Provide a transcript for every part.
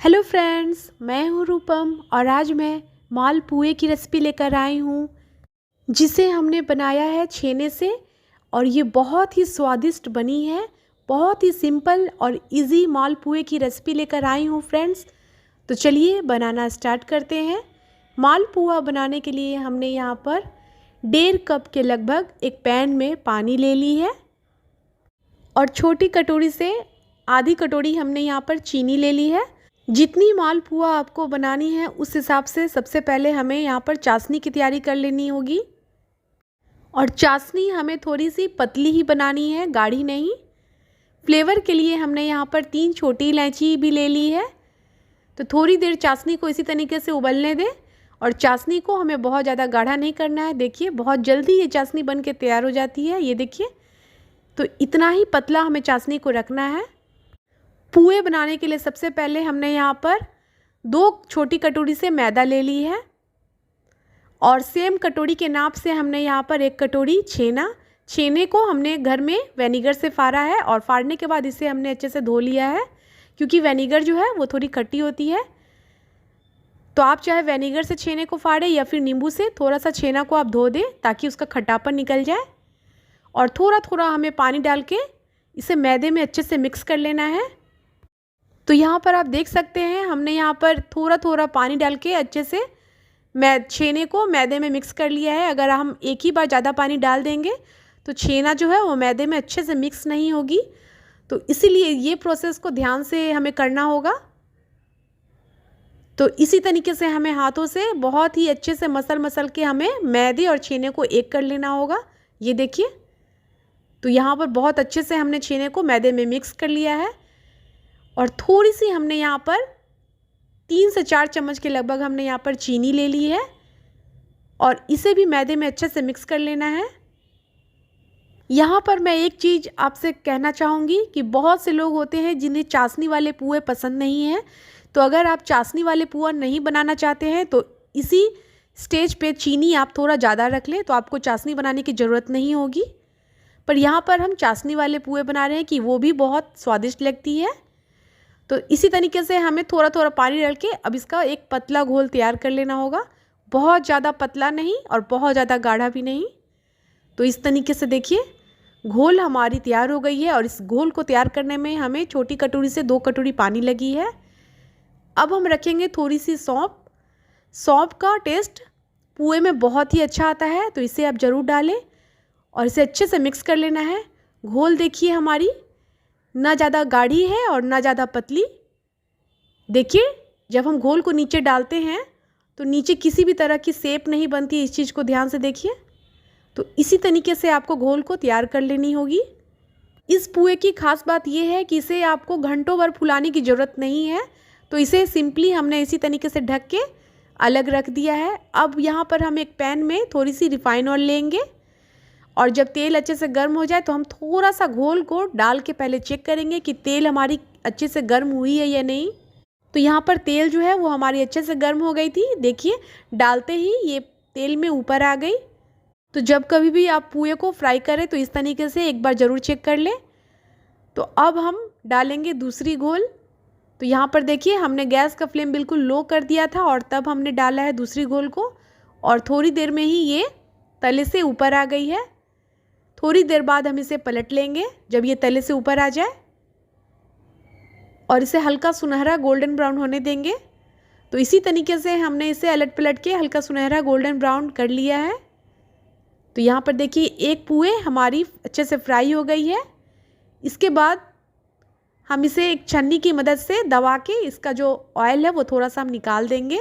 Hello friends, मैं हूँ रूपम और आज मैं मालपुए की रेसिपी लेकर आई हूँ जिसे हमने बनाया है छेने से। और ये बहुत ही स्वादिष्ट बनी है। बहुत ही सिंपल और इजी मालपुए की रेसिपी लेकर आई हूँ फ्रेंड्स। तो चलिए बनाना स्टार्ट करते हैं। मालपुआ बनाने के लिए हमने यहाँ पर 1.5 कप के लगभग एक पैन में पानी ले ली है और छोटी कटोरी से आधी कटोरी हमने यहाँ पर चीनी ले ली है। जितनी मालपुआ आपको बनानी है उस हिसाब से सबसे पहले हमें यहाँ पर चाशनी की तैयारी कर लेनी होगी। और चाशनी हमें थोड़ी सी पतली ही बनानी है, गाढ़ी नहीं। फ्लेवर के लिए हमने यहाँ पर 3 छोटी इलायची भी ले ली है। तो थोड़ी देर चाशनी को इसी तरीके से उबलने दें। और चाशनी को हमें बहुत ज़्यादा गाढ़ा नहीं करना है। देखिए बहुत जल्दी ये चाशनी बन के तैयार हो जाती है। ये देखिए, तो इतना ही पतला हमें चाशनी को रखना है। पुए बनाने के लिए सबसे पहले हमने यहाँ पर 2 छोटी कटोरी से मैदा ले ली है और सेम कटोरी के नाप से हमने यहाँ पर 1 कटोरी छेने को हमने घर में विनेगर से फाड़ा है। और फाड़ने के बाद इसे हमने अच्छे से धो लिया है, क्योंकि विनेगर जो है वो थोड़ी खट्टी होती है। तो आप चाहे विनेगर से छेने को फाड़ें या फिर नींबू से थोड़ा सा छेना को आप धो दें ताकि उसका खट्टापन निकल जाए। और थोड़ा थोड़ा हमें पानी डाल के इसे मैदे में अच्छे से मिक्स कर लेना है। तो यहाँ पर आप देख सकते हैं हमने यहाँ पर थोड़ा थोड़ा पानी डाल के अच्छे से छेने को मैदे में मिक्स कर लिया है। अगर हम एक ही बार ज़्यादा पानी डाल देंगे तो छेना जो है वो मैदे में अच्छे से मिक्स नहीं होगी। तो इसीलिए ये प्रोसेस को ध्यान से हमें करना होगा। तो इसी तरीके से हमें हाथों से बहुत ही अच्छे से मसल के हमें मैदे और छेने को एक कर लेना होगा। ये देखिए, तो यहाँ पर बहुत अच्छे से हमने छेने को मैदे में मिक्स कर लिया है। और थोड़ी सी हमने यहाँ पर 3 से 4 चम्मच के लगभग हमने यहाँ पर चीनी ले ली है और इसे भी मैदे में अच्छे से मिक्स कर लेना है। यहाँ पर मैं एक चीज़ आपसे कहना चाहूँगी कि बहुत से लोग होते हैं जिन्हें चाशनी वाले पुए पसंद नहीं हैं। तो अगर आप चाशनी वाले पुआ नहीं बनाना चाहते हैं तो इसी स्टेज पे चीनी आप थोड़ा ज़्यादा रख लें, तो आपको चाशनी बनाने की ज़रूरत नहीं होगी। पर यहाँ पर हम चाशनी वाले पुए बना रहे हैं कि वो भी बहुत स्वादिष्ट लगती है। तो इसी तरीके से हमें थोड़ा थोड़ा पानी डाल के अब इसका एक पतला घोल तैयार कर लेना होगा। बहुत ज़्यादा पतला नहीं और बहुत ज़्यादा गाढ़ा भी नहीं। तो इस तरीके से देखिए घोल हमारी तैयार हो गई है। और इस घोल को तैयार करने में हमें छोटी कटोरी से 2 कटोरी पानी लगी है। अब हम रखेंगे थोड़ी सी सौंफ का टेस्ट पुए में बहुत ही अच्छा आता है, तो इसे आप ज़रूर डालें और इसे अच्छे से मिक्स कर लेना है। घोल देखिए हमारी ना ज़्यादा गाढ़ी है और ना ज़्यादा पतली। देखिए जब हम घोल को नीचे डालते हैं तो नीचे किसी भी तरह की शेप नहीं बनती है। इस चीज़ को ध्यान से देखिए। तो इसी तरीके से आपको घोल को तैयार कर लेनी होगी। इस पुए की खास बात यह है कि इसे आपको घंटों भर फुलाने की ज़रूरत नहीं है। तो इसे सिंपली हमने इसी तरीके से ढक के अलग रख दिया है। अब यहाँ पर हम एक पैन में थोड़ी सी रिफाइन ऑयल लेंगे और जब तेल अच्छे से गर्म हो जाए तो हम थोड़ा सा घोल को डाल के पहले चेक करेंगे कि तेल हमारी अच्छे से गर्म हुई है या नहीं। तो यहाँ पर तेल जो है वो हमारी अच्छे से गर्म हो गई थी। देखिए डालते ही ये तेल में ऊपर आ गई। तो जब कभी भी आप पुए को फ्राई करें तो इस तरीके से एक बार ज़रूर चेक कर लें। तो अब हम डालेंगे दूसरी घोल। तो यहाँ पर देखिए हमने गैस का फ्लेम बिल्कुल लो कर दिया था और तब हमने डाला है दूसरी घोल को और थोड़ी देर में ही ये तले से ऊपर आ गई है। थोड़ी देर बाद हम इसे पलट लेंगे जब ये तले से ऊपर आ जाए और इसे हल्का सुनहरा गोल्डन ब्राउन होने देंगे। तो इसी तरीके से हमने इसे अलट पलट के हल्का सुनहरा गोल्डन ब्राउन कर लिया है। तो यहाँ पर देखिए एक पुए हमारी अच्छे से फ्राई हो गई है। इसके बाद हम इसे एक छन्नी की मदद से दबा के इसका जो ऑयल है वो थोड़ा सा हम निकाल देंगे।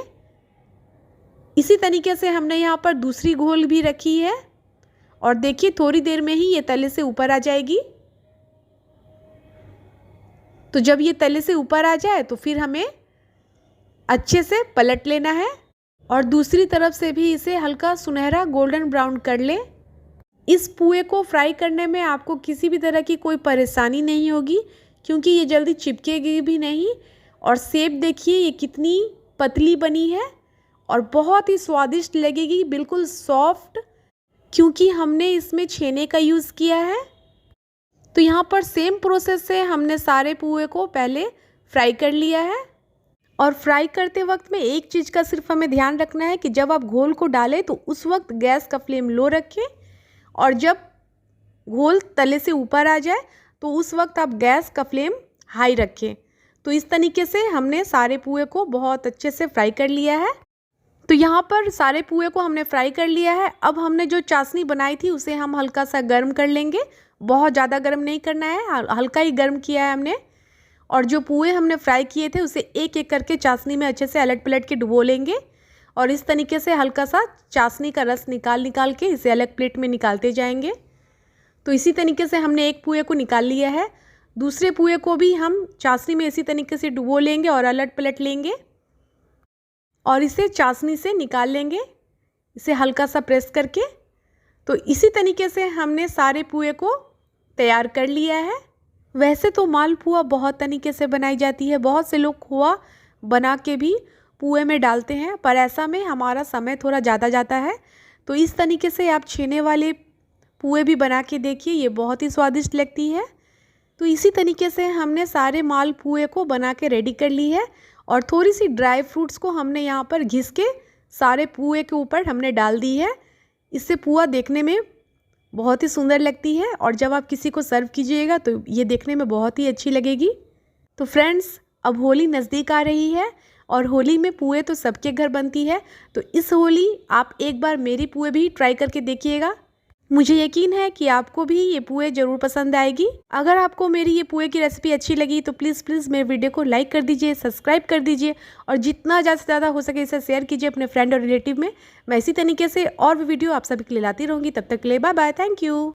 इसी तरीके से हमने यहाँ पर दूसरी घोल भी रखी है और देखिए थोड़ी देर में ही ये तले से ऊपर आ जाएगी। तो जब ये तले से ऊपर आ जाए तो फिर हमें अच्छे से पलट लेना है और दूसरी तरफ से भी इसे हल्का सुनहरा गोल्डन ब्राउन कर लें। इस पुए को फ्राई करने में आपको किसी भी तरह की कोई परेशानी नहीं होगी, क्योंकि ये जल्दी चिपकेगी भी नहीं। और शेप देखिए ये कितनी पतली बनी है और बहुत ही स्वादिष्ट लगेगी, बिल्कुल सॉफ्ट, क्योंकि हमने इसमें छेने का यूज़ किया है। तो यहाँ पर सेम प्रोसेस से हमने सारे पुए को पहले फ्राई कर लिया है और फ्राई करते वक्त में एक चीज़ का सिर्फ हमें ध्यान रखना है कि जब आप घोल को डालें तो उस वक्त गैस का फ्लेम लो रखें, और जब घोल तले से ऊपर आ जाए तो उस वक्त आप गैस का फ्लेम हाई रखें। तो इस तरीके से हमने सारे पुए को बहुत अच्छे से फ्राई कर लिया है। तो यहाँ पर सारे पुए को हमने फ्राई कर लिया है। अब हमने जो चाशनी बनाई थी उसे हम हल्का सा गर्म कर लेंगे, बहुत ज़्यादा गर्म नहीं करना है, हल्का ही गर्म किया है हमने। और जो पुए हमने फ्राई किए थे उसे एक एक करके चाशनी में अच्छे से अलट पलट के डुबो लेंगे, और इस तरीके से हल्का सा चाशनी का रस निकाल के इसे अलग प्लेट में निकालते जाएंगे। तो इसी तरीके से हमने एक पुए को निकाल लिया है। दूसरे पुए को भी हम चाशनी में इसी तरीके से डुबो लेंगे और अलट पलट लेंगे, और इसे चाशनी से निकाल लेंगे, इसे हल्का सा प्रेस करके। तो इसी तरीके से हमने सारे पुए को तैयार कर लिया है। वैसे तो मालपुआ बहुत तरीके से बनाई जाती है, बहुत से लोग खोआ बना के भी पुए में डालते हैं, पर ऐसा में हमारा समय थोड़ा ज़्यादा जाता है। तो इस तरीके से आप छेने वाले पुए भी बना के देखिए, ये बहुत ही स्वादिष्ट लगती है। तो इसी तरीके से हमने सारे मालपुए को बना के रेडी कर ली है, और थोड़ी सी ड्राई फ्रूट्स को हमने यहाँ पर घिस के सारे पुए के ऊपर हमने डाल दी है। इससे पुआ देखने में बहुत ही सुंदर लगती है, और जब आप किसी को सर्व कीजिएगा तो ये देखने में बहुत ही अच्छी लगेगी। तो फ्रेंड्स, अब होली नज़दीक आ रही है, और होली में पुए तो सबके घर बनती है। तो इस होली आप एक बार मेरी पुए भी ट्राई करके देखिएगा, मुझे यकीन है कि आपको भी ये पुए ज़रूर पसंद आएगी। अगर आपको मेरी ये पुए की रेसिपी अच्छी लगी तो प्लीज़ मेरे वीडियो को लाइक कर दीजिए, सब्सक्राइब कर दीजिए, और जितना ज़्यादा से ज़्यादा हो सके इसे शेयर कीजिए अपने फ्रेंड और रिलेटिव में। मैं इसी तरीके से और भी वीडियो आप सभी के लिए लाती रहूँगी। तब तक के लिए बाय बाय, थैंक यू।